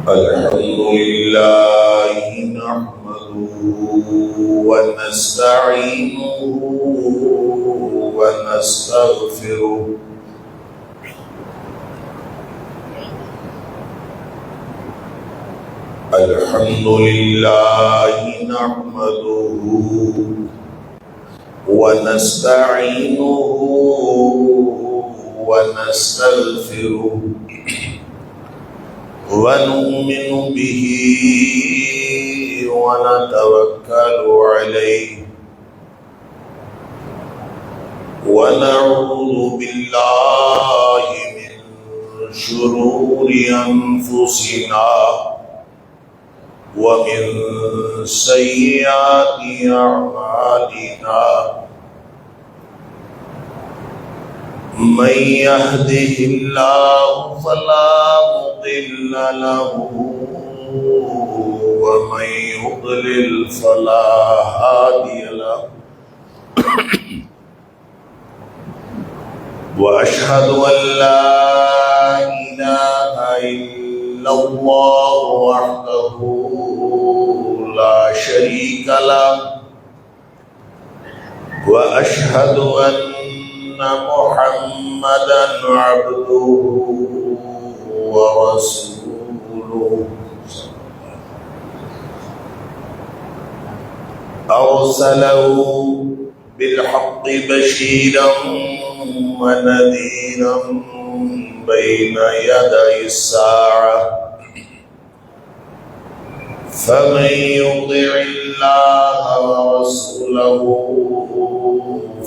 الحمد لله نحمده ونستعينه ونستغفره الحمد لله نحمده ونستعينه ونستغفره ونؤمن به ونتوكل عليه ونعوذ بالله من شرور أنفسنا ومن سيئات أعمالنا من يهده الله فلا مضل له ومن يضلل فلا هادي له وأشهد أن لا إله إلا الله وحده لا شريك له وأشهد أن محمدا عبده ورسوله أرسله بالحق بشيرا ونذيرا بين يدي الساعة فمن يطع الله ورسوله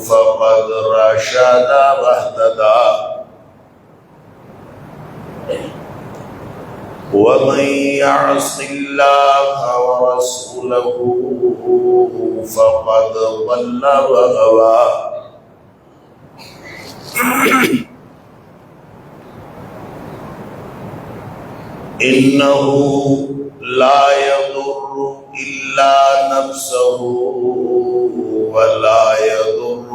فقد رشد واهتدى ومن يعص الله ورسوله فقد ضل وغوى إنه لا يضر إلا نفسه ولا يضر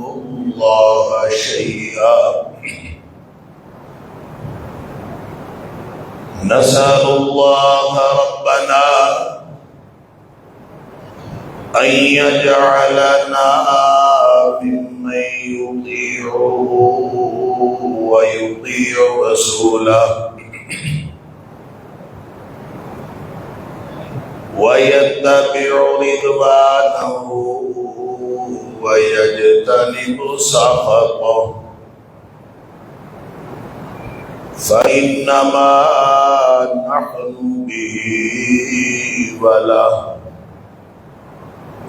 الله شيئا نسأل الله ربنا أن يجعلنا ممن يطيعه ويطيع رسوله ويتبع رضوانه ويجتنب سخطه فإنما نحن به وله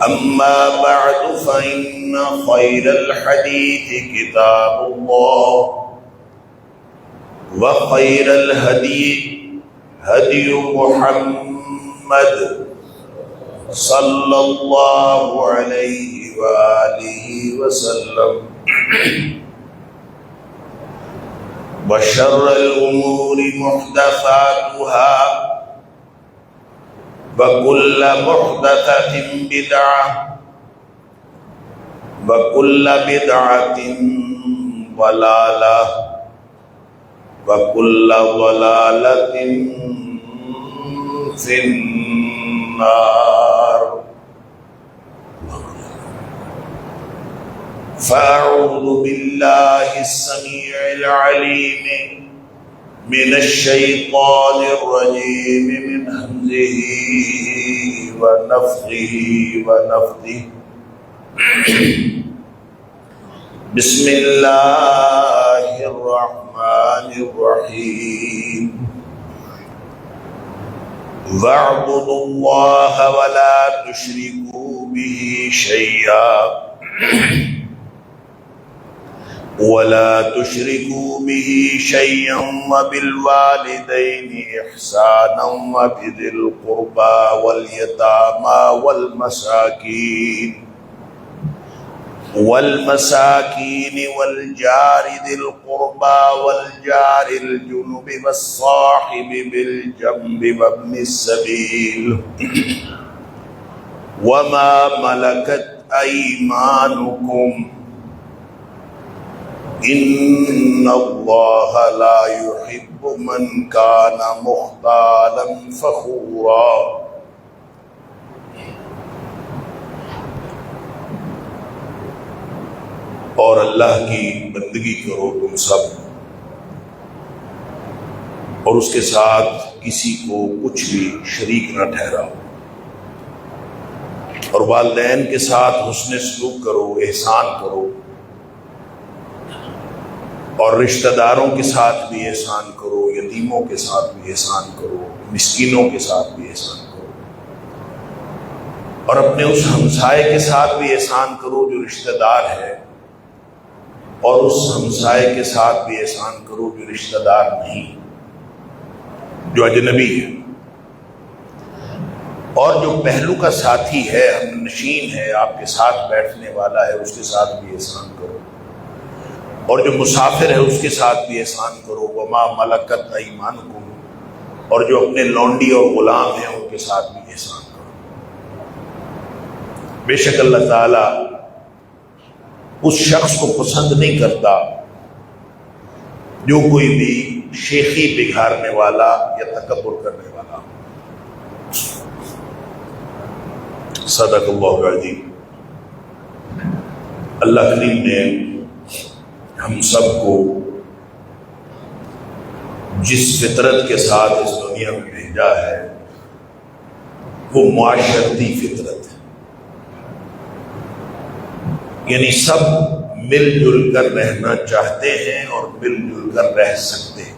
أما بعد فإن خير الحديث كتاب الله وخير الهدي هدي محمد صلى الله عليه وآله وسلم وشر الأمور محدثاتها وكل محدثة بدعة وكل بدعة ضلالة وكل ضلالة في النار فأعوذ بالله السميع العليم من الشيطان الرجيم من همزه ونفخه ونفثه بسم الله الرحمن الرحيم واعبدوا الله ولا تشركوا به شيئا وبالوالدين إحسانا وبذي القربى واليتامى والمساكين والجار ذي القربى والجار الجنب والصاحب بالجنب وابن السبيل وما ملكت أيمانكم ان اللہ لا يحب من کان مختالا فخورا۔ اور اللہ کی بندگی کرو تم سب، اور اس کے ساتھ کسی کو کچھ بھی شریک نہ ٹھہراؤ، اور والدین کے ساتھ حسن سلوک کرو، احسان کرو، اور رشتہ داروں کے ساتھ بھی احسان کرو، یتیموں کے ساتھ بھی احسان کرو، مسکینوں کے ساتھ بھی احسان کرو، اور اپنے اس ہمسائے کے ساتھ بھی احسان کرو جو رشتہ دار ہے، اور اس ہمسائے کے ساتھ بھی احسان کرو جو رشتہ دار نہیں، جو اجنبی ہے، اور جو پہلو کا ساتھی ہے، ہم نشین ہے، آپ کے ساتھ بیٹھنے والا ہے، اس کے ساتھ بھی احسان کرو، اور جو مسافر ہے اس کے ساتھ بھی احسان کرو، وما ملکت ایمانکم، اور جو اپنے لونڈی اور غلام ہیں ان کے ساتھ بھی احسان کرو۔ بے شک اللہ تعالیٰ اس شخص کو پسند نہیں کرتا جو کوئی بھی شیخی بگھارنے والا یا تکبر کرنے والا۔ صدق اللہ العظیم۔ اللہ کریم نے ہم سب کو جس فطرت کے ساتھ اس دنیا میں بھیجا ہے وہ معاشرتی فطرت ہے، یعنی سب مل جل کر رہنا چاہتے ہیں اور مل جل کر رہ سکتے ہیں۔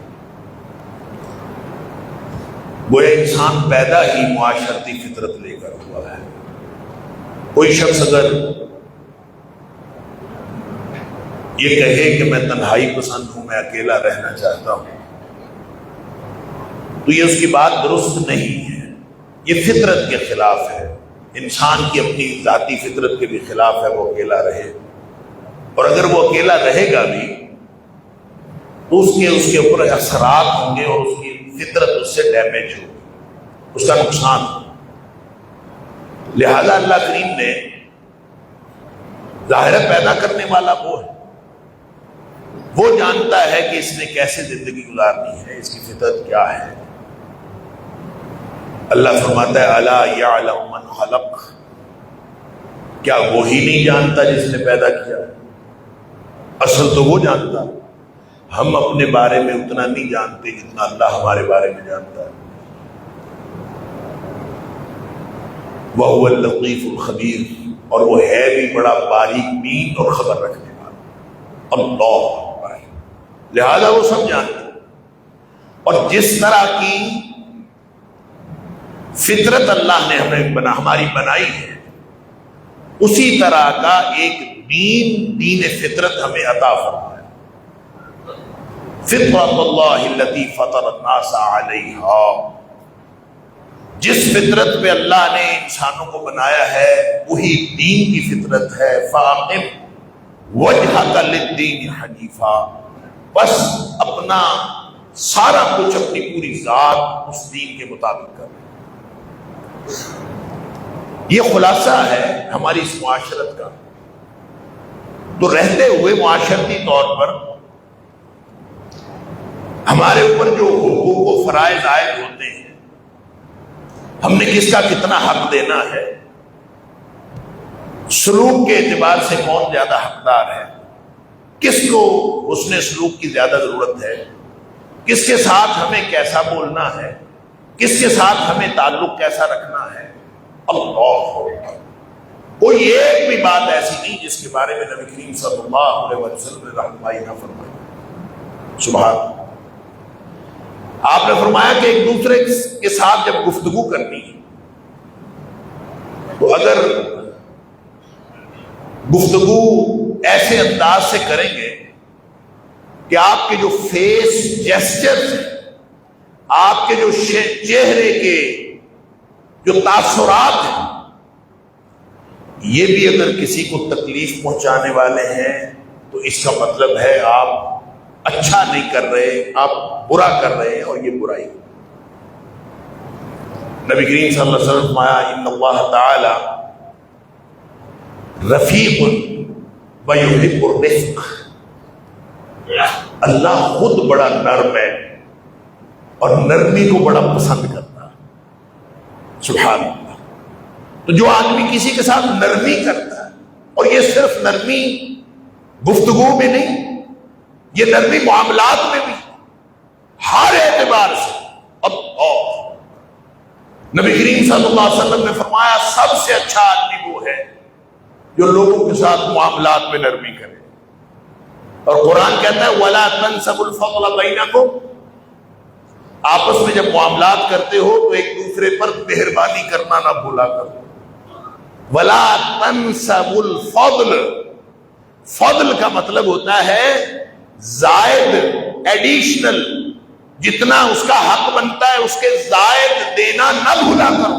وہ انسان پیدا ہی معاشرتی فطرت لے کر ہوا ہے۔ کوئی شخص اگر یہ کہے کہ میں تنہائی پسند ہوں، میں اکیلا رہنا چاہتا ہوں، تو یہ اس کی بات درست نہیں ہے، یہ فطرت کے خلاف ہے، انسان کی اپنی ذاتی فطرت کے بھی خلاف ہے وہ اکیلا رہے، اور اگر وہ اکیلا رہے گا بھی تو اس کے اوپر اثرات ہوں گے اور اس کی فطرت اس سے ڈیمیج ہوگی، اس کا نقصان ہوگا۔ لہذا اللہ کریم نے ظاہر پیدا کرنے والا وہ ہے، وہ جانتا ہے کہ اس نے کیسے زندگی گزارنی ہے، اس کی فطرت کیا ہے۔ اللہ فرماتا ہے الا یعلم من خلق، کیا وہی نہیں جانتا جس نے پیدا کیا؟ اصل تو وہ جانتا، ہم اپنے بارے میں اتنا نہیں جانتے جتنا اللہ ہمارے بارے میں جانتا ہے۔ وَهُوَ اللَّطِيفُ الْخَبِيرُ، اور وہ ہے بھی بڑا باریک بین اور خبر رکھنے والا، اللہ، لہذا وہ سب جانتے ہیں۔ اور جس طرح کی فطرت اللہ نے ہماری بنائی ہے، اسی طرح کا ایک دین فطرت ہمیں عطا فرمایا۔ فطرت اللہ التی فطر الناس علیہا، جس فطرت پہ اللہ نے انسانوں کو بنایا ہے وہی دین کی فطرت ہے۔ فاقم وجہک للدین حنیفا، بس اپنا سارا کچھ، اپنی پوری ذات اس دین کے مطابق کر۔ یہ خلاصہ ہے ہماری اس معاشرت کا۔ تو رہتے ہوئے معاشرتی طور پر ہمارے اوپر جو حقوق و فرائض عائد ہوتے ہیں، ہم نے کس کا کتنا حق دینا ہے، سلوک کے اعتبار سے کون زیادہ حقدار ہے، کس کو حسن سلوک کی زیادہ ضرورت ہے، کس کے ساتھ ہمیں کیسا بولنا ہے، کس کے ساتھ ہمیں تعلق کیسا رکھنا ہے، اللہ، کوئی ایک بھی بات ایسی نہیں جس کے بارے میں نبی کریم صلی اللہ علیہ وسلم نے رہنمائی نہ فرمائی۔ سبحان اللہ۔ آپ نے فرمایا کہ ایک دوسرے کے ساتھ جب گفتگو کرنی ہے تو اگر گفتگو ایسے انداز سے کریں گے کہ آپ کے جو فیس جیسچرز ہیں، آپ کے جو چہرے کے جو تاثرات ہیں، یہ بھی اگر کسی کو تکلیف پہنچانے والے ہیں تو اس کا مطلب ہے آپ اچھا نہیں کر رہے، آپ برا کر رہے ہیں، اور یہ برائی۔ نبی کریم صلی اللہ علیہ وسلم فرمایا ان اللہ تعالی رفیق ویحب الرفق، اللہ خود بڑا نرم ہے اور نرمی کو بڑا پسند کرتا ہے، سبحان اللہ۔ تو جو آدمی کسی کے ساتھ نرمی کرتا ہے، اور یہ صرف نرمی گفتگو میں نہیں، یہ نرمی معاملات میں بھی، ہر اعتبار سے۔ نبی کریم صلی اللہ علیہ وسلم نے فرمایا سب سے اچھا آدمی وہ ہے جو لوگوں کے ساتھ معاملات میں نرمی کرے، اور قرآن کہتا ہے وَلَا تَنْسَبُوا الْفَضْلَ بَيْنَكُمْ، آپس میں جب معاملات کرتے ہو تو ایک دوسرے پر مہربانی کرنا نہ بھولا کرو۔ وَلَا تَنْسَبُوا الْفَضْلَ، فضل کا مطلب ہوتا ہے زائد، ایڈیشنل، جتنا اس کا حق بنتا ہے اس کے زائد دینا نہ بھولا کرو۔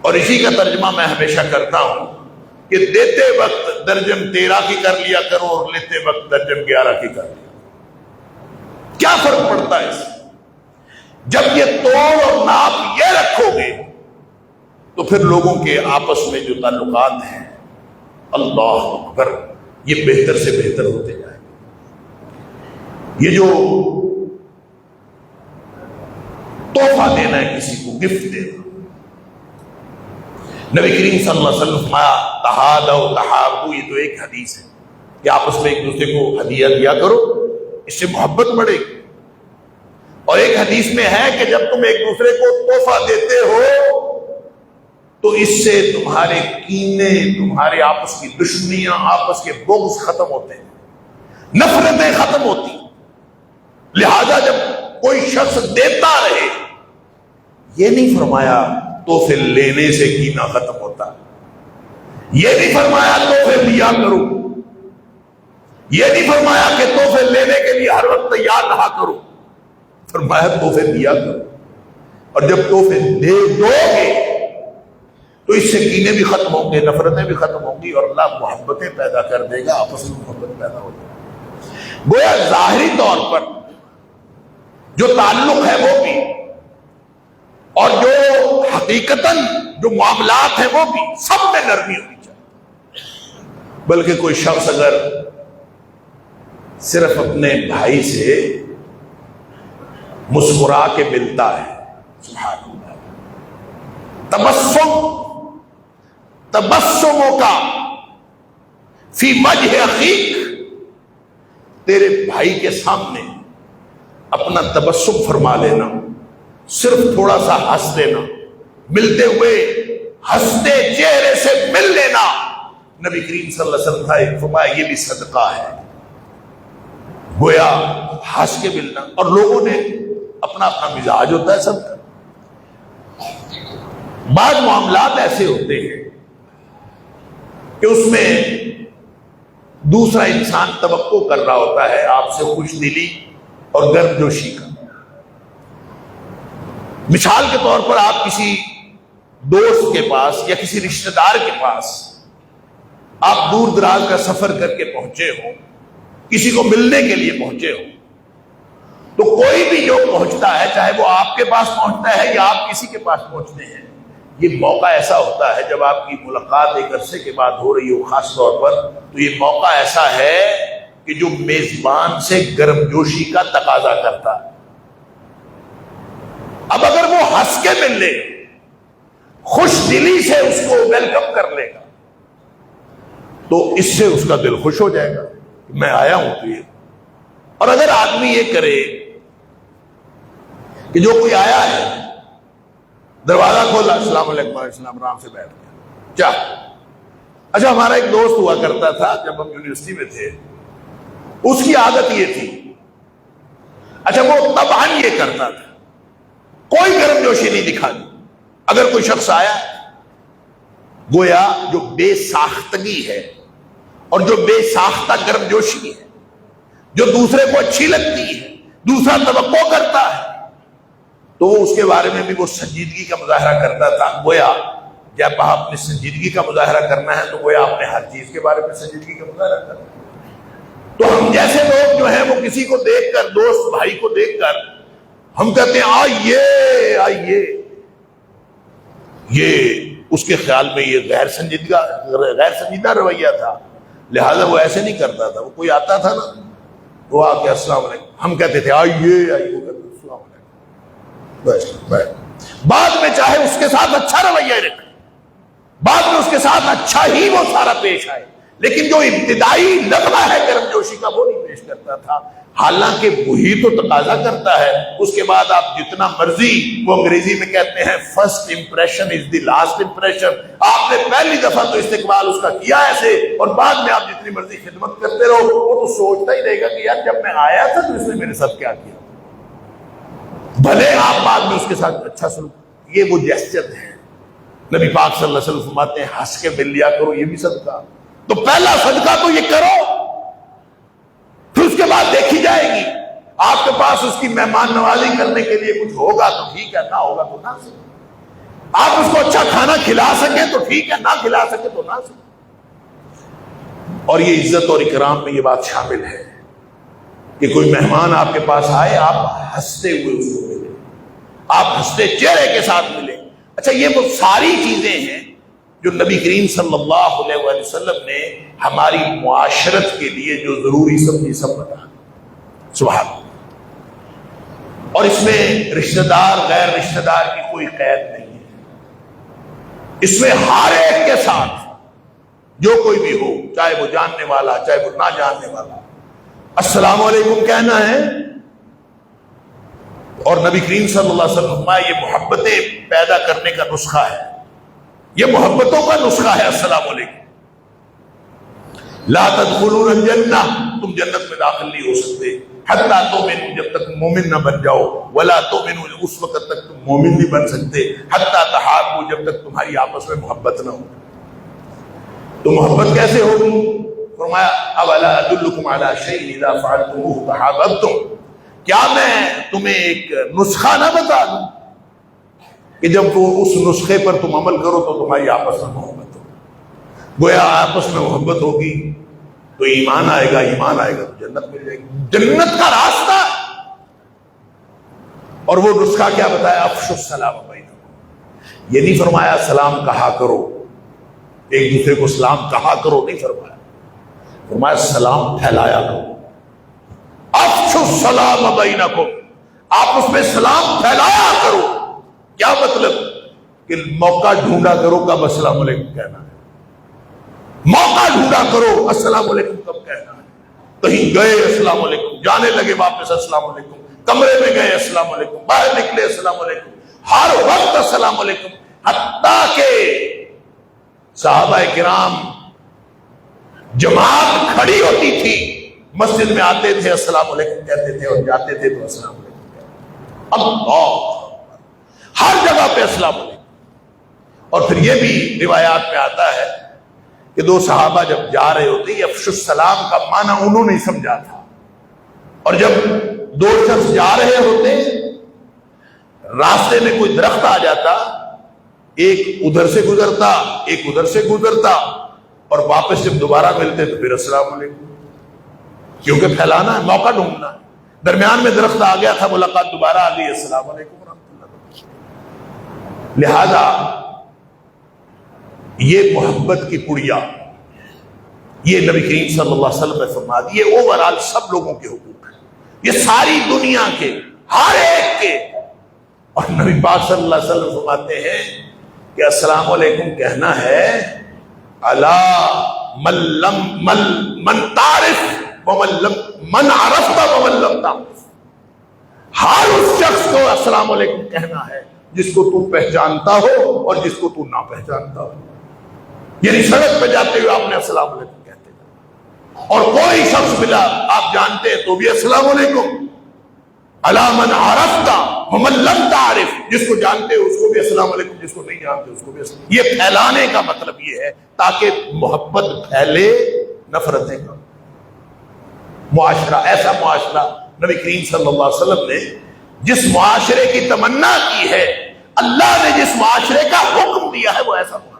اور اسی کا ترجمہ میں ہمیشہ کرتا ہوں کہ دیتے وقت درجن 13 کی کر لیا کرو اور لیتے وقت درجن 11 کی کر لیا۔ کیا فرق پڑتا ہے اس سے؟ جب یہ توڑ اور ناپ یہ رکھو گے تو پھر لوگوں کے آپس میں جو تعلقات ہیں، اللہ اکبر، یہ بہتر سے بہتر ہوتے جائیں گے۔ یہ جو تحفہ دینا ہے کسی کو، گفٹ دینا، نبی کریم صلی اللہ علیہ وسلم فرمایا تہادوا تحابوا، یہ تو ایک حدیث ہے کہ آپس میں ایک دوسرے کو ہدیہ دیا کرو، اس سے محبت بڑھے گی۔ اور ایک حدیث میں ہے کہ جب تم ایک دوسرے کو تحفہ دیتے ہو تو اس سے تمہارے کینے، تمہارے آپس کی دشمنیاں، آپس کے بغض ختم ہوتے ہیں، نفرتیں ختم ہوتی۔ لہذا جب کوئی شخص دیتا رہے، یہ نہیں فرمایا تحفے لینے سے کینہ ختم ہوتا، یہ نہیں فرمایا تحفے دیا کرو، یہ نہیں فرمایا کہ تحفے لینے کے لیے ہر وقت تیار رہا کرو، فرمایا تحفے دیا کرو۔ اور جب تحفے دے دو گے تو اس سے کینے بھی ختم ہوں گے، نفرتیں بھی ختم ہوں گی، اور اللہ محبتیں پیدا کر دے گا، آپس میں محبت پیدا ہو جائے گی۔ گویا ظاہری طور پر جو تعلق ہے وہ بھی، اور جو حقیقتاً جو معاملات ہیں وہ بھی، سب میں نرمی ہونی چاہیے۔ بلکہ کوئی شخص اگر صرف اپنے بھائی سے مسکرا کے ملتا ہے، سبحان اللہ، تبسموں کا فی وجہ اخیک، تیرے بھائی کے سامنے اپنا تبسم فرما لینا، صرف تھوڑا سا ہنس دینا، ملتے ہوئے ہنستے چہرے سے مل لینا، نبی کریم صلی اللہ علیہ وسلم نے فرمایا یہ بھی صدقہ ہے۔ گویا ہنس کے ملنا، اور لوگوں نے اپنا اپنا مزاج ہوتا ہے سب کا، بعض معاملات ایسے ہوتے ہیں کہ اس میں دوسرا انسان توقع کر رہا ہوتا ہے آپ سے خوش دلی اور گرمجوشی کا۔ مثال کے طور پر آپ کسی دوست کے پاس یا کسی رشتہ دار کے پاس آپ دور دراز کا سفر کر کے پہنچے ہو، کسی کو ملنے کے لیے پہنچے ہو، تو کوئی بھی جو پہنچتا ہے، چاہے وہ آپ کے پاس پہنچتا ہے یا آپ کسی کے پاس پہنچتے ہیں، یہ موقع ایسا ہوتا ہے جب آپ کی ملاقات ایک عرصے کے بعد ہو رہی ہو خاص طور پر، تو یہ موقع ایسا ہے کہ جو میزبان سے گرمجوشی کا تقاضا کرتا ہے۔ اب اگر وہ ہنس کے مل لے، خوش دلی سے اس کو ویلکم کر لے گا، تو اس سے اس کا دل خوش ہو جائے گا کہ میں آیا ہوں تو یہ۔ اور اگر آدمی یہ کرے کہ جو کوئی آیا ہے، دروازہ کھولا، السلام علیکم، السلام، آرام سے بیٹھ گیا، کیا؟ اچھا، ہمارا ایک دوست ہوا کرتا تھا جب ہم یونیورسٹی میں تھے، اس کی عادت یہ تھی، اچھا وہ طبعاً یہ کرتا تھا، کوئی گرم جوشی نہیں دکھانی۔ اگر کوئی شخص آیا، گویا جو بے ساختگی ہے اور جو بے ساختہ گرم جوشی ہے، جو دوسرے کو اچھی لگتی ہے، دوسرا توقع کرتا ہے، تو وہ اس کے بارے میں بھی وہ سنجیدگی کا مظاہرہ کرتا تھا۔ گویا جب آپ اپنی سنجیدگی کا مظاہرہ کرنا ہے تو گویا آپ نے ہر چیز کے بارے میں سنجیدگی کا مظاہرہ کرنا ہے۔ تو ہم جیسے لوگ جو ہیں وہ کسی کو دیکھ کر، دوست بھائی کو دیکھ کر ہم کہتے ہیں آئیے آئیے، یہ اس کے خیال میں یہ غیر سنجیدہ رویہ تھا، لہذا وہ ایسے نہیں کرتا تھا۔ وہ کوئی آتا تھا نا، وہ آ کے السلام علیکم، ہم کہتے تھے آئیے آئیے، السلام علیکم، بس بعد میں چاہے اس کے ساتھ اچھا رویہ رکھے، بعد میں اس کے ساتھ اچھا ہی وہ سارا پیش آئے، لیکن جو ابتدائی لمحہ ہے گرم جوشی کا وہ نہیں پیش کرتا تھا، حالانکہ وہی تو تقاضا کرتا ہے۔ اس کے بعد آپ جتنا مرضی، وہ انگریزی میں کہتے ہیں first impression is the last impression, آپ نے پہلی دفعہ تو استقبال اس کا کیا ایسے، اور بعد میں آپ جتنی مرضی خدمت کرتے رہو، وہ تو سوچتا ہی رہے گا کہ یار جب میں آیا تھا تو اس نے میرے ساتھ کیا کیا، بھلے آپ بعد میں اس کے ساتھ اچھا سلوک۔ یہ وہ جیسچر ہے، نبی پاک صلی اللہ علیہ وسلم فرماتے ہیں ہنس کے مل لیا کرو، یہ بھی صدقہ، تو پہلا صدقہ تو یہ کرو، پھر اس کے بعد دیکھی جائے گی۔ آپ کے پاس اس کی مہمان نوازی کرنے کے لیے کچھ ہوگا تو ٹھیک ہے، نہ ہوگا تو نہ سکے، آپ اس کو اچھا کھانا کھلا سکیں تو ٹھیک ہے، نہ کھلا سکے تو نہ سکے۔ اور یہ عزت اور اکرام میں یہ بات شامل ہے کہ کوئی مہمان آپ کے پاس آئے، آپ ہنستے ہوئے اس کو ملیں، آپ ہنستے چہرے کے ساتھ ملیں۔ اچھا، یہ وہ ساری چیزیں ہیں جو نبی کریم صلی اللہ علیہ وآلہ وسلم نے ہماری معاشرت کے لیے جو ضروری سمجھی، سب بتا۔ سبحان اللہ۔ اور اس میں رشتہ دار غیر رشتہ دار کی کوئی قید نہیں ہے، اس میں ہر ایک کے ساتھ جو کوئی بھی ہو، چاہے وہ جاننے والا چاہے وہ نہ جاننے والا، السلام علیکم کہنا ہے۔ اور نبی کریم صلی اللہ علیہ وسلم فرمایا یہ محبتیں پیدا کرنے کا نسخہ ہے، یہ محبتوں کا نسخہ ہے السلام علیکم۔ لا تدخلون الجنہ، تم جنت میں داخل نہیں ہو سکتے حتیٰ تؤمنوا، جب تک مومن نہ بن جاؤ، ولا تؤمنوا، اس وقت تک تم مومن نہیں بن سکتے، حتیٰ تحابوا، جب تک تمہاری آپس میں محبت نہ ہو۔ تو محبت کیسے ہوگی؟ فرمایا اولا ادلکم علی شیء اذا فعلتموه تحاببتم، کیا میں تمہیں ایک نسخہ نہ بتا دوں کہ جب تو اس نسخے پر تم عمل کرو تو تمہاری آپس میں محبت ہوگی۔ گویا آپس میں محبت ہوگی تو ایمان آئے گا، ایمان آئے گا تو جنت مل جائے گی، جنت کا راستہ۔ اور وہ نسخہ کیا بتایا؟ افشوا السلام بینکم، یہ نہیں فرمایا سلام کہا کرو، ایک دوسرے کو سلام کہا کرو، نہیں فرمایا، فرمایا سلام پھیلایا کرو۔ افشوا السلام بینکم، آپ اس میں سلام پھیلایا کرو۔ کیا مطلب؟ کہ موقع ڈھونڈا کرو کب السلام علیکم کہنا ہے، موقع ڈھونڈا کرو السلام علیکم کب کہنا ہے۔ کہیں گئے السلام علیکم، جانے لگے واپس السلام علیکم، کمرے میں گئے السلام علیکم، باہر نکلے السلام علیکم، ہر وقت السلام علیکم۔ حتیٰ کہ صحابہ کرام جماعت کھڑی ہوتی تھی، مسجد میں آتے تھے السلام علیکم کہتے تھے، اور جاتے تھے تو السلام علیکم کہتے تھے۔ اللہ، ہر جگہ پہ السلام علیکم۔ اور پھر یہ بھی روایات میں آتا ہے کہ دو صحابہ جب جا رہے ہوتے، یہ افشوا السلام کا معنی انہوں نے سمجھا تھا، اور جب دو شخص جا رہے ہوتے، راستے میں کوئی درخت آ جاتا، ایک ادھر سے گزرتا ایک ادھر سے گزرتا، اور واپس جب دوبارہ ملتے تو پھر السلام علیکم، کیونکہ پھیلانا ہے، موقع ڈھونڈنا ہے۔ درمیان میں درخت آ گیا تھا، ملاقات دوبارہ آ گئی، السلام علیکم ورحمۃ اللہ۔ لہذا یہ محبت کی پڑیا، یہ نبی کریم صلی اللہ علیہ وسلم نے فرما دی، یہ اوورال سب لوگوں کے حقوق ہیں، یہ ساری دنیا کے ہر ایک کے۔ اور نبی پاک صلی اللہ علیہ وسلم فرماتے ہیں کہ السلام علیکم کہنا ہے علی من تعرف من عرفت ومن لم تعرف، ہر اس شخص کو السلام علیکم کہنا ہے جس کو تو پہچانتا ہو اور جس کو تو نہ پہچانتا ہو۔ یعنی سڑک پہ جاتے ہوئے آپ نے السلام علیکم کہتے ہیں، اور کوئی شخص ملا آپ جانتے ہیں تو بھی السلام علیکم۔ علی من عرفت ومن لم تعرف، جس کو جانتے ہو اس کو بھی السلام علیکم، جس کو نہیں جانتے اس کو بھی السلام۔ یہ پھیلانے کا مطلب یہ ہے تاکہ محبت پھیلے، نفرتیں کم۔ معاشرہ، ایسا معاشرہ نبی کریم صلی اللہ علیہ وسلم نے جس معاشرے کی تمنا کی ہے، اللہ نے جس معاشرے کا حکم دیا ہے، وہ ایسا معاشرہ۔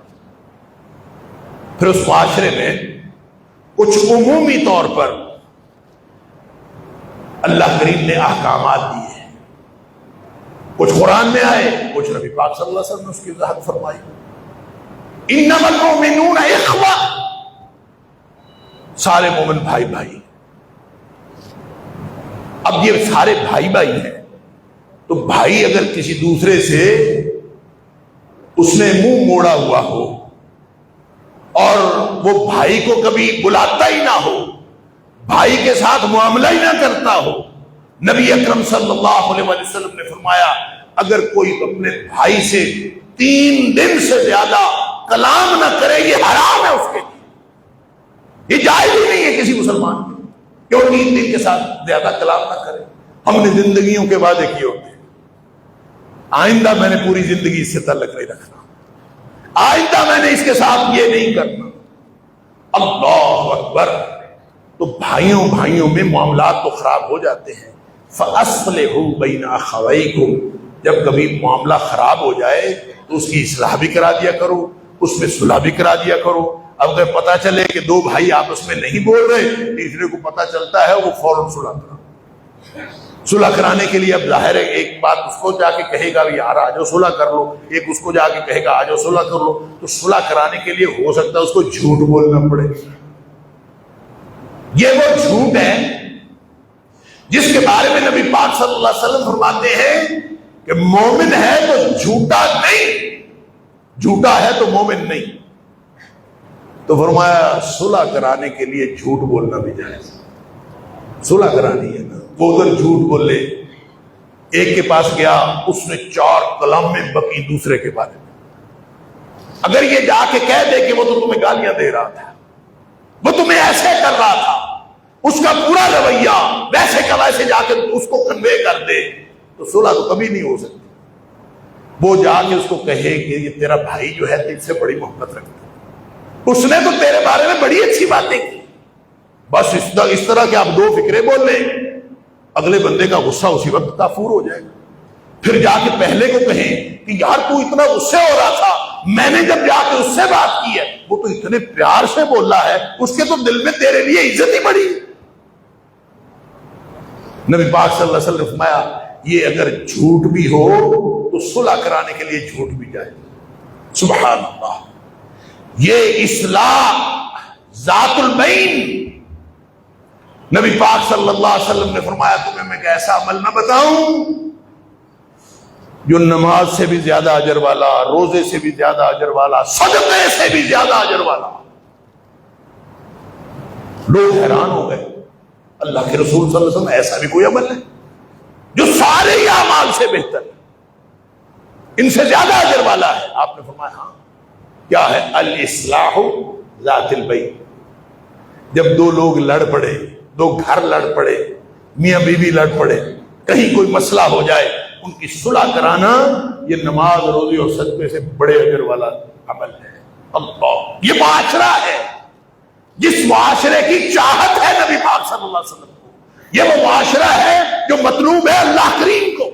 پھر اس معاشرے میں کچھ عمومی طور پر اللہ کریم نے احکامات دیے ہیں، کچھ قرآن میں آئے، کچھ نبی پاک صلی اللہ علیہ وسلم نے اس کی وضاحت فرمائی۔ انما المؤمنون اخوہ، سارے مومن بھائی بھائی، اب یہ سارے بھائی بھائی ہیں، تو بھائی اگر کسی دوسرے سے اس نے منہ موڑا ہوا ہو اور وہ بھائی کو کبھی بلاتا ہی نہ ہو، بھائی کے ساتھ معاملہ ہی نہ کرتا ہو، نبی اکرم صلی اللہ علیہ وسلم نے فرمایا اگر کوئی اپنے بھائی سے 3 دن سے زیادہ کلام نہ کرے یہ حرام ہے اس کے لیے، یہ جائز ہی نہیں ہے کسی مسلمان کے کہ وہ 3 دن کے ساتھ زیادہ کلام نہ کرے۔ ہم نے زندگیوں کے وعدے کیے ہوتے ہیں، آئندہ میں نے پوری زندگی اس سے تعلق نہیں رکھنا، آئندہ میں نے اس کے ساتھ یہ نہیں کرنا۔ اللہ اکبر! تو بھائیوں میں معاملات تو خراب ہو جاتے ہیں۔ فَأَصْلِحُوا بَيْنَ أَخَوَيْكُمْ، جب کبھی معاملہ خراب ہو جائے تو اس کی اصلاح بھی کرا دیا کرو، اس میں صلح بھی کرا دیا کرو۔ اب اگر پتا چلے کہ 2 بھائی آپس میں نہیں بول رہے، تیسرے کو پتا چلتا ہے، وہ فوراً صلح کرا، صلح کرانے کے لیے اب ظاہر ہے ایک بات اس کو جا کے کہے گا یار آ جاؤ صلح کر لو، ایک اس کو جا کے کہے گا آ جاؤ صلح کر لو، تو صلح کرانے کے لیے ہو سکتا ہے اس کو جھوٹ بولنا پڑے۔ یہ وہ جھوٹ ہے جس کے بارے میں نبی پاک صلی اللہ علیہ وسلم فرماتے ہیں کہ مومن ہے تو جھوٹا نہیں، جھوٹا ہے تو مومن نہیں۔ تو فرمایا صلح کرانے کے لیے جھوٹ بولنا بھی جائز، صلح کرانی ہے نا، وہ ادھر جھوٹ بول لے، ایک کے پاس گیا اس نے 4 کلام میں بکی دوسرے کے بارے میں، اگر یہ جا کے کہہ دے کہ وہ تو تمہیں گالیاں دے رہا تھا، وہ تمہیں ایسے کر رہا تھا، اس کا پورا رویہ ویسے کا ویسے جا کے اس کو کنوے کر دے، تو صلح تو کبھی نہیں ہو سکتی۔ وہ جا کے اس کو کہے کہ یہ تیرا بھائی جو ہے تجھ سے بڑی محبت رکھتا ہے، اس نے تو تیرے بارے میں بڑی اچھی باتیں کی، بس اس طرح کہ آپ 2 فکرے بول لیں، اگلے بندے کا غصہ اسی وقت کافور ہو جائے گا۔ پھر جا کے پہلے کو کہیں کہ یار تو اتنا غصے ہو رہا تھا، میں نے جب جا کے اس سے بات کی ہے وہ تو اتنے پیار سے بول رہا ہے، اس کے تو دل میں تیرے لیے عزت ہی بڑی۔ نبی پاک صلی اللہ علیہ وسلم نے فرمایا یہ اگر جھوٹ بھی ہو تو صلح کرانے کے لیے جھوٹ بھی جائے۔ سبحان اللہ! یہ اصلاح ذات البین، نبی پاک صلی اللہ علیہ وسلم نے فرمایا تمہیں میں ایک ایسا عمل نہ بتاؤں جو نماز سے بھی زیادہ اجر والا، روزے سے بھی زیادہ اجر والا، صدقے سے بھی زیادہ اجر والا۔ لوگ حیران ہو گئے، اللہ کے رسول صلی اللہ علیہ وسلم ایسا بھی کوئی عمل ہے جو سارے ہی اعمال سے بہتر ہے، ان سے زیادہ اجر والا ہے؟ آپ نے فرمایا ہاں، کیا ہے؟ الاصلاح ذات البین۔ جب 2 لوگ لڑ پڑے، 2 گھر لڑ پڑے، میاں بیوی لڑ پڑے، کہیں کوئی مسئلہ ہو جائے، ان کی صلح کرانا یہ نماز، روزے اور صدقے سے بڑے اجر والا عمل ہے۔ اللہ! یہ معاشرہ ہے جس معاشرے کی چاہت ہے نبی پاک صلی اللہ علیہ وسلم کو، یہ وہ معاشرہ ہے جو مطلوب ہے اللہ کریم کو۔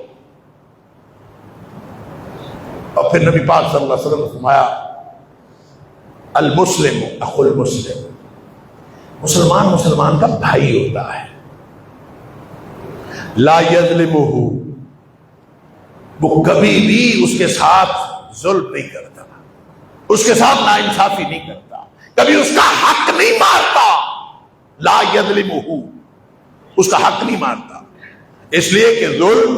اور پھر نبی پاک صلی اللہ علیہ وسلم نے فرمایا المسلم اخو المسلم، مسلمان مسلمان کا بھائی ہوتا ہے، لا یظلمہ، وہ کبھی بھی اس کے ساتھ ظلم نہیں کرتا، اس کے ساتھ ناانصافی نہیں کرتا، کبھی اس کا حق نہیں مارتا، لا یظلمہ، اس کا حق نہیں مارتا، اس لیے کہ ظلم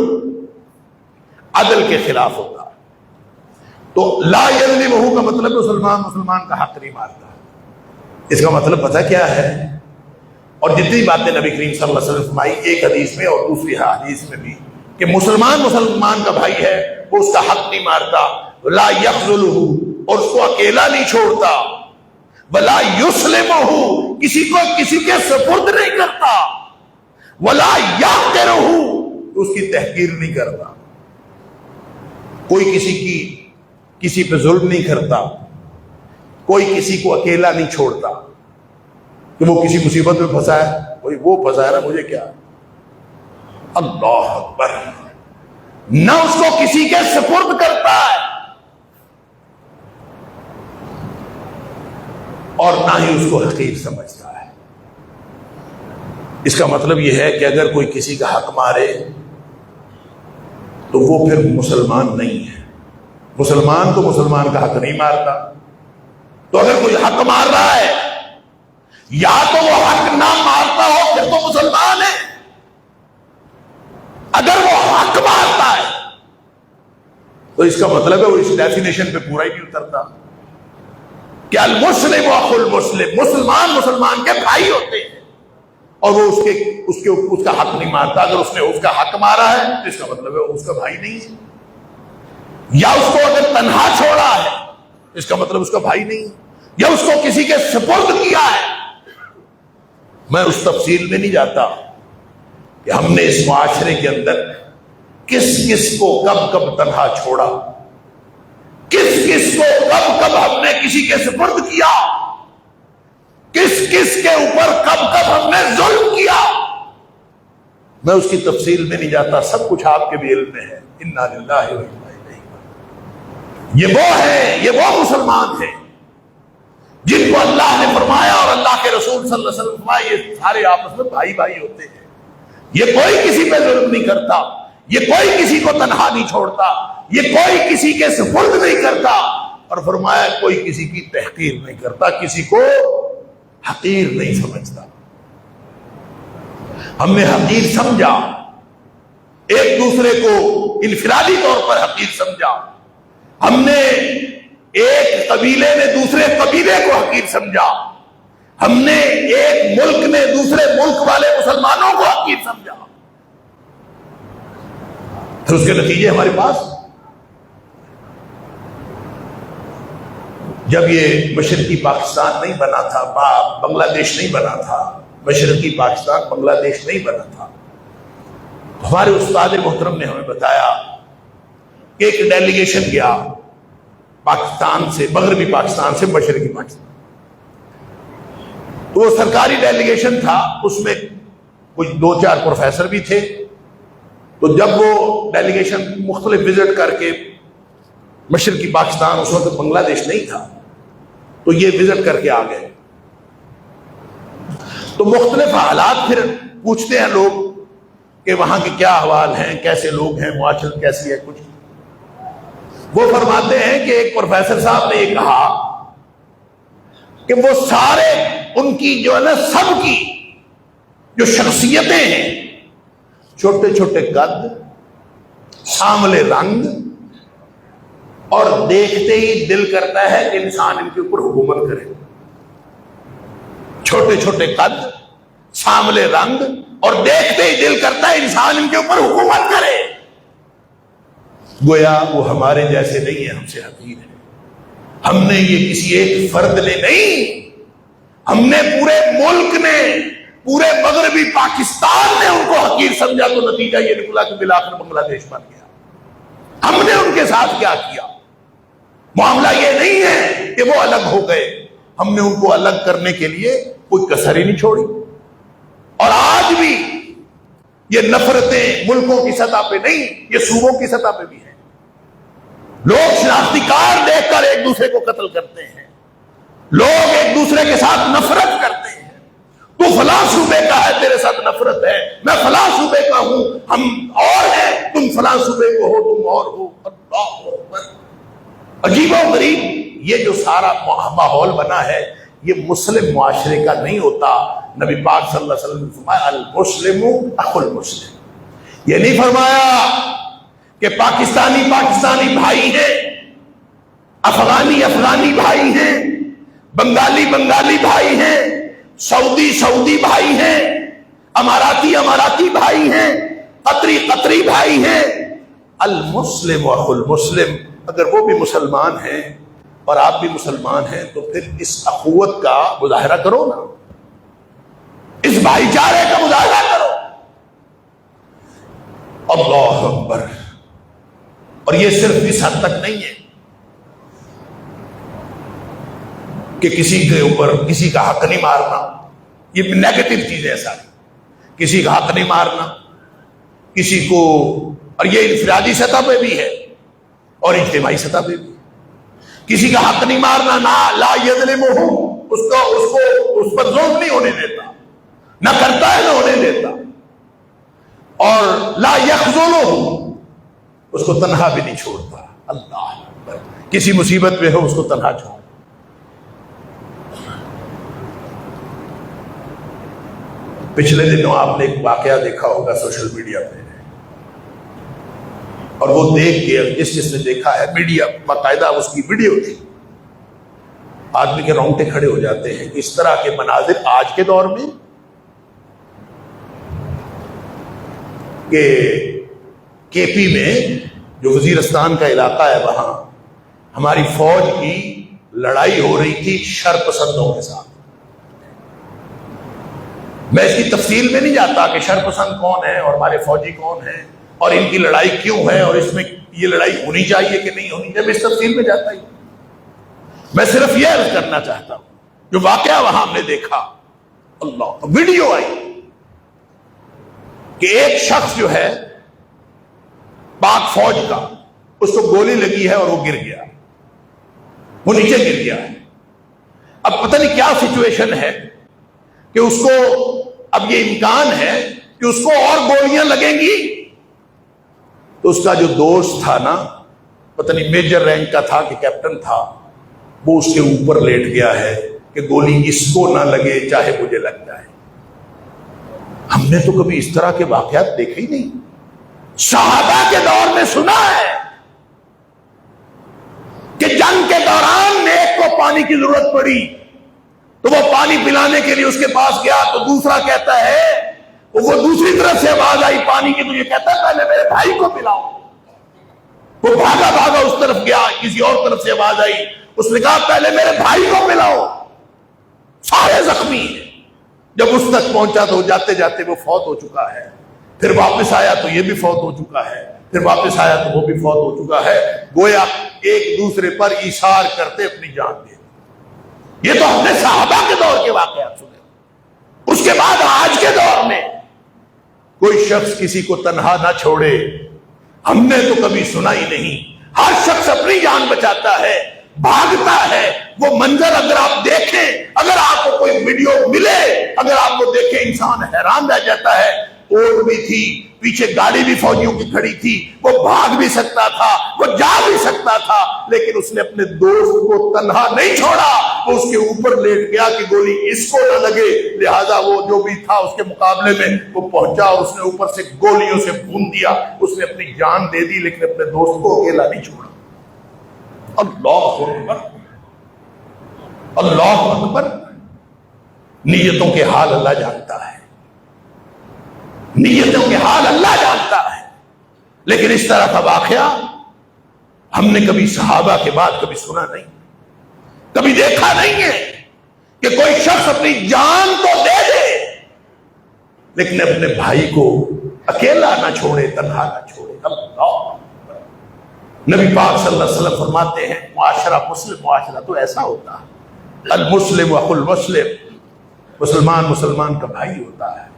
عدل کے خلاف ہوتا ہے۔ تو لا یظلمہ کا مطلب مسلمان کا حق نہیں مارتا، اس کا مطلب پتہ کیا ہے؟ اور جتنی باتیں نبی کریم صلی اللہ علیہ وسلم فرمائی ایک حدیث میں اور دوسری حدیث میں بھی کہ مسلمان کا بھائی ہے، وہ اس کا حق نہیں مارتا، لا یخذلہ، اور اس کو اکیلا نہیں چھوڑتا، ولا یسلمہ، کسی کو کسی کے سپرد نہیں کرتا، ولا یحقرہ، اس کی تحقیر نہیں کرتا، کوئی کسی پہ ظلم نہیں کرتا، کوئی کسی کو اکیلا نہیں چھوڑتا کہ وہ کسی مصیبت میں پھنسا ہے، کوئی وہ پھنسا ہے نا مجھے کیا۔ اللہ اکبر! نہ اس کو کسی کے سپرد کرتا ہے اور نہ ہی اس کو حقیر سمجھتا ہے۔ اس کا مطلب یہ ہے کہ اگر کوئی کسی کا حق مارے تو وہ پھر مسلمان نہیں ہے، مسلمان تو مسلمان کا حق نہیں مارتا۔ تو اگر کوئی حق مار رہا ہے یا تو وہ حق نہ مارتا ہو پھر تو مسلمان ہے، اگر وہ حق مارتا ہے تو اس کا مطلب ہے وہ اس ڈیفینیشن پہ پورا ہی نہیں اترتا کہ المسلم اخو المسلم، مسلمان مسلمان کے بھائی ہوتے ہیں، اور وہ اس کا حق نہیں مارتا۔ اگر اس نے اس کا حق مارا ہے تو اس کا مطلب ہے اس کا بھائی نہیں ہے، یا اس کو اگر تنہا چھوڑا ہے اس کا مطلب اس کا بھائی نہیں ہے، یا اس کو کسی کے سپرد کیا ہے۔ میں اس تفصیل میں نہیں جاتا کہ ہم نے اس معاشرے کے اندر کس کس کو کب کب تنہا چھوڑا، کس کس کو کب کب ہم نے کسی کے سپرد کیا، کس کس کے اوپر کب کب ہم نے ظلم کیا، میں اس کی تفصیل میں نہیں جاتا، سب کچھ آپ کے بھی علم میں ہے۔ انا للہ و انا الیہ، یہ وہ ہے، یہ وہ مسلمان ہیں جن کو اللہ نے فرمایا اور اللہ کے رسول صلی اللہ علیہ وسلم فرمایا یہ سارے آپس میں بھائی بھائی ہوتے ہیں، یہ کوئی کسی پہ ظلم نہیں کرتا، یہ کوئی کسی کو تنہا نہیں چھوڑتا، یہ کوئی کسی کے سپرد نہیں کرتا، اور فرمایا کوئی کسی کی تحقیر نہیں کرتا، کسی کو حقیر نہیں سمجھتا۔ ہم نے حقیر سمجھا، ایک دوسرے کو انفرادی طور پر حقیر سمجھا، ہم نے ایک قبیلے نے دوسرے قبیلے کو حقیر سمجھا، ہم نے ایک ملک نے دوسرے ملک والے مسلمانوں کو حقیر سمجھا، پھر اس کے نتیجے ہمارے پاس۔ جب یہ مشرقی پاکستان نہیں بنا تھا، بنگلہ دیش نہیں بنا تھا، مشرقی پاکستان بنگلہ دیش نہیں بنا تھا، ہمارے استاد محترم نے ہمیں بتایا کہ ایک ڈیلیگیشن گیا پاکستان سے، مغربی پاکستان سے مشرقی پاکستان، تو وہ سرکاری ڈیلیگیشن تھا، اس میں کچھ 2-4 پروفیسر بھی تھے، تو جب وہ ڈیلیگیشن مختلف وزٹ کر کے مشرقی پاکستان، اس وقت بنگلہ دیش نہیں تھا، تو یہ وزٹ کر کے آ گئے، تو مختلف حالات پھر پوچھتے ہیں لوگ کہ وہاں کے کیا احوال ہیں، کیسے لوگ ہیں، معاشرت کیسی ہے، کچھ وہ فرماتے ہیں کہ ایک پروفیسر صاحب نے یہ کہا کہ وہ سارے ان کی جو ہے نا سب کی جو شخصیتیں ہیں، چھوٹے چھوٹے قد، سانولے رنگ، اور دیکھتے ہی دل کرتا ہے کہ انسان ان کے اوپر حکومت کرے، چھوٹے چھوٹے قد، سانولے رنگ، اور دیکھتے ہی دل کرتا ہے انسان ان کے اوپر حکومت کرے، گویا وہ ہمارے جیسے نہیں ہیں، ہم سے حقیر ہے۔ ہم نے یہ کسی ایک فرد نے نہیں، ہم نے پورے ملک نے، پورے مغربی پاکستان نے ان کو حقیر سمجھا، تو نتیجہ یہ نکلا کہ بالآخر بنگلہ دیش بن گیا۔ ہم نے ان کے ساتھ کیا کیا؟ معاملہ یہ نہیں ہے کہ وہ الگ ہو گئے، ہم نے ان کو الگ کرنے کے لیے کوئی کسر ہی نہیں چھوڑی، اور آج بھی یہ نفرتیں ملکوں کی سطح پہ نہیں، یہ صوبوں کی سطح پہ بھی ہیں۔ لوگ شناختی کارڈ دیکھ کر ایک دوسرے کو قتل کرتے ہیں، لوگ ایک دوسرے کے ساتھ نفرت کرتے ہیں، تو فلاں صوبے کا ہے تیرے ساتھ نفرت ہے، میں فلاں صوبے کا ہوں، ہم اور ہیں، تم فلاں صوبے کو ہو، تم اور ہو۔ اللہ اکبر، عجیب و غریب یہ جو سارا ماحول بنا ہے یہ مسلم معاشرے کا نہیں ہوتا۔ نبی پاک صلی اللہ علیہ وسلم نے فرمایا المسلم اخو المسلم، یہ نہیں فرمایا کہ پاکستانی پاکستانی بھائی ہیں، افغانی افغانی بھائی ہیں، بنگالی بنگالی بھائی ہیں، سعودی سعودی بھائی ہیں، اماراتی اماراتی بھائی ہیں، قطری قطری بھائی ہیں۔ المسلم اخو المسلم، اگر وہ بھی مسلمان ہیں اور آپ بھی مسلمان ہیں تو پھر اس اخوت کا مظاہرہ کرو نا، اس بھائی چارے کا مظاہرہ کرو۔ اللہ اکبر، اور یہ صرف اس حد تک نہیں ہے کہ کسی کے اوپر کسی کا حق نہیں مارنا، یہ نیگیٹو چیز ہے ساری، کسی کا حق نہیں مارنا، کسی کو، اور یہ انفرادی سطح پہ بھی ہے اور اجتماعی سطح پہ بھی، کسی کا حق نہیں مارنا، نہ لا یظلمہ، اس پر ظلم نہیں ہونے دیتا، نہ کرتا ہے نہ ہونے دیتا، اور لا یخذلہ، اس کو تنہا بھی نہیں چھوڑتا۔ اللہ اکبر، کسی مصیبت میں ہو اس کو تنہا چھوڑ۔ پچھلے دنوں آپ نے ایک واقعہ دیکھا ہوگا سوشل میڈیا پہ اور وہ دیکھ کے جس نے دیکھا ہے، میڈیا باقاعدہ اس کی ویڈیو تھی، آدمی کے رونگٹے کھڑے ہو جاتے ہیں. اس طرح کے مناظر آج کے دور میں کہ کے پی میں جو وزیرستان کا علاقہ ہے وہاں ہماری فوج کی لڑائی ہو رہی تھی شر پسندوں کے ساتھ. میں اس کی تفصیل میں نہیں جاتا کہ شر پسند کون ہے اور ہمارے فوجی کون ہیں اور ان کی لڑائی کیوں ہے اور اس میں یہ لڑائی ہونی چاہیے کہ نہیں ہونی چاہیے، میں اس تفصیل میں جاتا ہی. میں صرف یہ عرض کرنا چاہتا ہوں جو واقعہ وہاں ہم نے دیکھا، اللہ ویڈیو آئی کہ ایک شخص جو ہے پاک فوج کا، اس کو گولی لگی ہے اور وہ گر گیا، وہ نیچے گر گیا ہے. اب پتہ نہیں کیا سچویشن ہے کہ اس کو اب یہ امکان ہے کہ اس کو اور گولیاں لگیں گی. تو اس کا جو دوست تھا نا، پتہ نہیں میجر رینک کا تھا کہ کیپٹن تھا، وہ اس کے اوپر لیٹ گیا ہے کہ گولی اس کو نہ لگے چاہے مجھے لگ جائے. ہم نے تو کبھی اس طرح کے واقعات دیکھے ہی نہیں. صحابہ کے دور میں سنا ہے کہ جنگ کے دوران ایک کو پانی کی ضرورت پڑی تو وہ پانی پلانے کے لیے اس کے پاس گیا تو دوسرا کہتا ہے، وہ دوسری طرف سے آواز آئی پانی کی، تو یہ کہتا ہے پہلے میرے بھائی کو پلاؤ. وہ بھاگا بھاگا اس طرف گیا، کسی اور طرف سے آواز آئی، اس نے کہا پہلے میرے بھائی کو پلاؤ. سارے زخمی ہیں. جب اس تک پہنچا تو جاتے جاتے وہ فوت ہو چکا ہے. پھر واپس آیا تو یہ بھی فوت ہو چکا ہے. پھر واپس آیا تو وہ بھی فوت ہو چکا ہے. گویا ایک دوسرے پر ایثار کرتے اپنی جان دے. یہ تو ہم نے صحابہ کے دور کے واقعات سنے. اس کے بعد آج کے دور میں کوئی شخص کسی کو تنہا نہ چھوڑے ہم نے تو کبھی سنا ہی نہیں. ہر شخص اپنی جان بچاتا ہے، بھاگتا ہے. وہ منظر اگر آپ دیکھیں، اگر آپ کو کوئی ویڈیو ملے، اگر آپ کو دیکھیں انسان حیران رہ جاتا ہے. اوٹ بھی تھی، پیچھے گاڑی بھی فوجیوں کی کھڑی تھی، وہ بھاگ بھی سکتا تھا، وہ جا بھی سکتا تھا، لیکن اس نے اپنے دوست کو تنہا نہیں چھوڑا. وہ اس کے اوپر لیٹ گیا کہ گولی اس کو نہ لگے، لہذا وہ جو بھی تھا اس کے مقابلے میں وہ پہنچا اور اس نے اوپر سے گولیوں سے بھون دیا. اس نے اپنی جان دے دی لیکن اپنے دوست کو اکیلا نہیں چھوڑا. اللہ اکبر، اللہ اکبر. نیتوں کے حال اللہ جانتا ہے، نیتوں کے حال اللہ جانتا ہے. لیکن اس طرح کا واقعہ ہم نے کبھی صحابہ کے بعد کبھی سنا نہیں، کبھی دیکھا نہیں ہے کہ کوئی شخص اپنی جان تو دے دے لیکن اپنے بھائی کو اکیلا نہ چھوڑے، تنہا نہ چھوڑے. اللہ، نبی پاک صلی اللہ علیہ وسلم فرماتے ہیں معاشرہ مسلم معاشرہ تو ایسا ہوتا ہے، المسلم اخو المسلم، مسلمان مسلمان کا بھائی ہوتا ہے.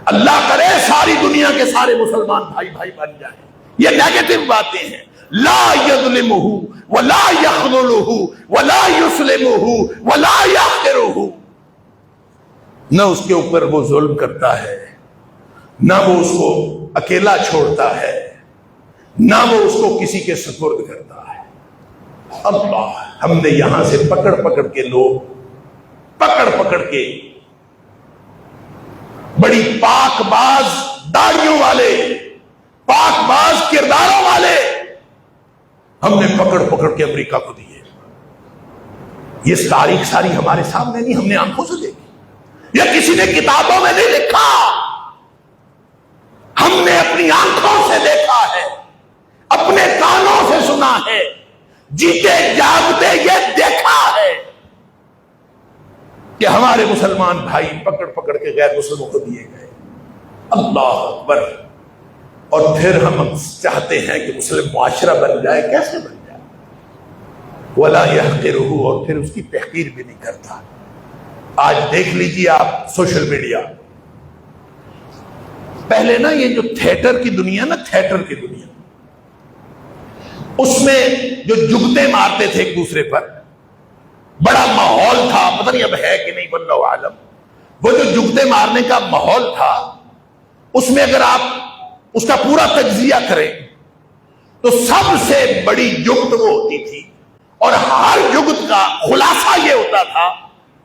اللہ کرے ساری دنیا کے سارے مسلمان بھائی بھائی بن جائیں. یہ نیگیٹو باتیں ہیں. لا یظلمہ ولا یخذلہ ولا یسلمہ ولا یحقرہ. نہ اس کے اوپر وہ ظلم کرتا ہے، نہ وہ اس کو اکیلا چھوڑتا ہے، نہ وہ اس کو کسی کے سپرد کرتا ہے. اللہ، ہم نے یہاں سے پکڑ پکڑ کے لوگ پکڑ پکڑ کے بڑی پاک باز داڑیوں والے، پاک باز کرداروں والے ہم نے پکڑ پکڑ کے امریکہ کو دیے. یہ تاریخ ساری ہمارے سامنے نہیں، ہم نے آنکھوں سے دیکھی، یا کسی نے کتابوں میں نہیں لکھا، ہم نے اپنی آنکھوں سے دیکھا ہے، اپنے کانوں سے سنا ہے، جیتے جاگتے یہ دیکھا ہے کہ ہمارے مسلمان بھائی پکڑ پکڑ کے غیر مسلموں کو دیے گئے. اللہ اکبر. اور پھر ہم چاہتے ہیں کہ مسلم معاشرہ بن جائے. کیسے بن جائے؟ ولا یحقرہ، اور پھر اس کی تحقیر بھی نہیں کرتا. آج دیکھ لیجیے آپ سوشل میڈیا، پہلے نا یہ جو تھیٹر کی دنیا نا، تھیٹر کی دنیا، اس میں جو جگتے مارتے تھے ایک دوسرے پر، بڑا ماحول تھا. پتہ نہیں اب ہے کہ نہیں، واللہ عالم. وہ جو جگتے مارنے کا ماحول تھا، اس میں اگر آپ اس کا پورا تجزیہ کریں تو سب سے بڑی جگت وہ ہوتی تھی، اور ہر جگت کا خلاصہ یہ ہوتا تھا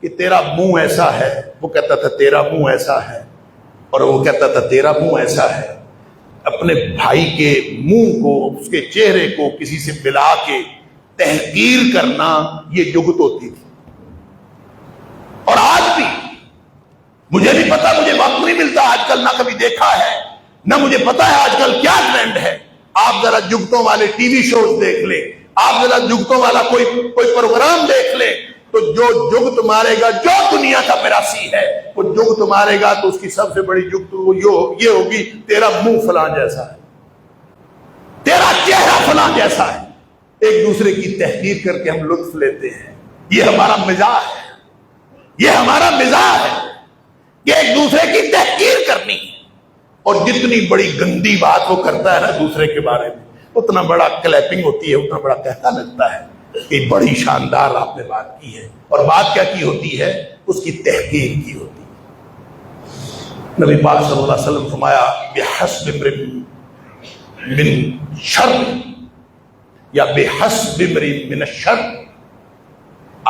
کہ تیرا منہ ایسا ہے، وہ کہتا تھا تیرا منہ ایسا ہے، اور وہ کہتا تھا تیرا منہ ایسا ہے. اپنے بھائی کے منہ کو، اس کے چہرے کو کسی سے ملا کے تحقیر کرنا یہ جگت ہوتی تھی. اور آج بھی مجھے نہیں پتا، مجھے وقت نہیں ملتا آج کل، نہ کبھی دیکھا ہے نہ مجھے پتا ہے آج کل کیا ٹرینڈ ہے. آپ ذرا جگتوں والے ٹی وی شوز دیکھ لیں، آپ ذرا جگتوں والا کوئی پروگرام دیکھ لیں، تو جو جگت مارے گا، جو دنیا کا میراثی ہے وہ جگت مارے گا تو اس کی سب سے بڑی جگت یہ ہوگی، تیرا منہ فلاں جیسا ہے، تیرا چہرہ فلاں جیسا ہے. ایک دوسرے کی تحقیر کر کے ہم لطف لیتے ہیں. یہ ہمارا مزاج ہے، یہ ہمارا مزاج ہے کہ ایک دوسرے کی تحقیر کرنی ہے. اور جتنی بڑی گندی بات وہ کرتا ہے نا دوسرے کے بارے میں، اتنا بڑا کلیپنگ ہوتی ہے، اتنا بڑا کہتا لگتا ہے کہ بڑی شاندار آپ نے بات کی ہے. اور بات کیا کی ہوتی ہے؟ اس کی تحقیر کی ہوتی ہے. نبی پاک صلی اللہ علیہ وسلم فرمایا بحسب امرئ من شر یا بحسب امرئ من الشر،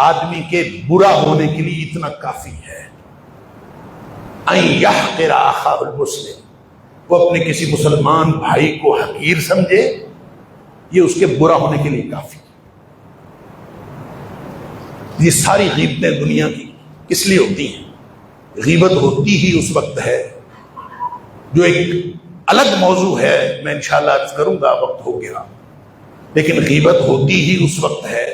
آدمی کے برا ہونے کے لیے اتنا کافی ہے ان یحقر اخاہ المسلم، وہ اپنے کسی مسلمان بھائی کو حقیر سمجھے، یہ اس کے برا ہونے کے لیے کافی. یہ ساری غیبتیں دنیا کی کس لیے ہوتی ہیں؟ غیبت ہوتی ہی اس وقت ہے، جو ایک الگ موضوع ہے، میں انشاءاللہ عرض کروں گا، وقت ہو گیا، لیکن غیبت ہوتی ہی اس وقت ہے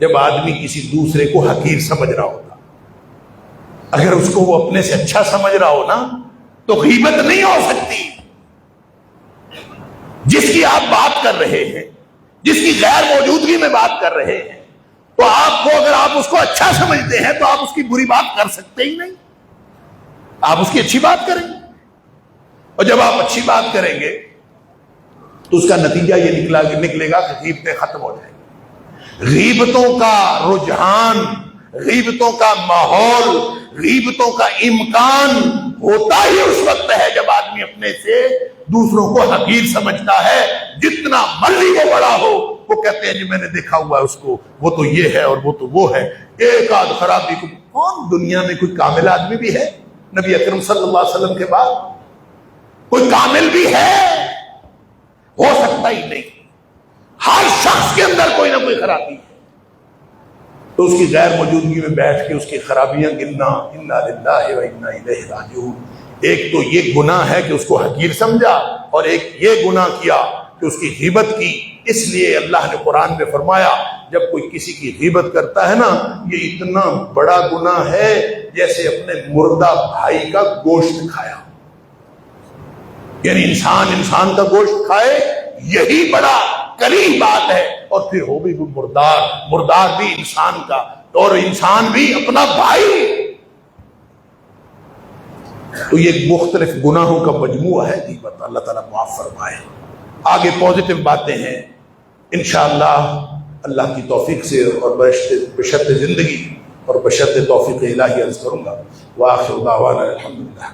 جب آدمی کسی دوسرے کو حقیر سمجھ رہا ہوتا. اگر اس کو وہ اپنے سے اچھا سمجھ رہا ہو نا تو غیبت نہیں ہو سکتی. جس کی آپ بات کر رہے ہیں، جس کی غیر موجودگی میں بات کر رہے ہیں، تو آپ کو، اگر آپ اس کو اچھا سمجھتے ہیں تو آپ اس کی بری بات کر سکتے ہی نہیں. آپ اس کی اچھی بات کریں گے، اور جب آپ اچھی بات کریں گے تو اس کا نتیجہ یہ نکلے گا کہ غیبتیں ختم ہو جائیں گی. غیبتوں کا رجحان، غیبتوں کا ماحول، غیبتوں کا امکان ہوتا ہی اس وقت ہے جب آدمی اپنے سے دوسروں کو حقیر سمجھتا ہے. جتنا مرضی وہ بڑا ہو، وہ کہتے ہیں جی میں نے دیکھا ہوا ہے اس کو، وہ تو یہ ہے اور وہ تو وہ ہے. ایک آدھ خرابی کو، کون دنیا میں کوئی کامل آدمی بھی ہے نبی اکرم صلی اللہ علیہ وسلم کے بعد؟ کوئی کامل بھی ہے؟ ہو سکتا ہی نہیں. ہر شخص کے اندر کوئی نہ کوئی خرابی ہے. تو اس کی غیر موجودگی میں بیٹھ کے اس کی خرابیاں گننا، انا للہ و انا الیہ راجعون. ایک تو یہ گناہ ہے کہ اس کو حقیر سمجھا، اور ایک یہ گناہ کیا کہ اس کی غیبت کی. اس لیے اللہ نے قرآن میں فرمایا جب کوئی کسی کی غیبت کرتا ہے نا، یہ اتنا بڑا گناہ ہے جیسے اپنے مردہ بھائی کا گوشت کھایا. یعنی انسان کا گوشت کھائے، یہی بڑا کریہ بات ہے. اور پھر ہو بھی مردار بھی انسان کا، اور انسان بھی اپنا بھائی. تو یہ مختلف گناہوں کا مجموعہ ہے غیبت. اللہ تعالیٰ معاف فرمائے. آگے پازیٹیو باتیں ہیں انشاءاللہ اللہ کی توفیق سے، اور بشرط زندگی اور بشرط توفیق الہی عرض کروں گا. وآخر دعوانا الحمدللہ.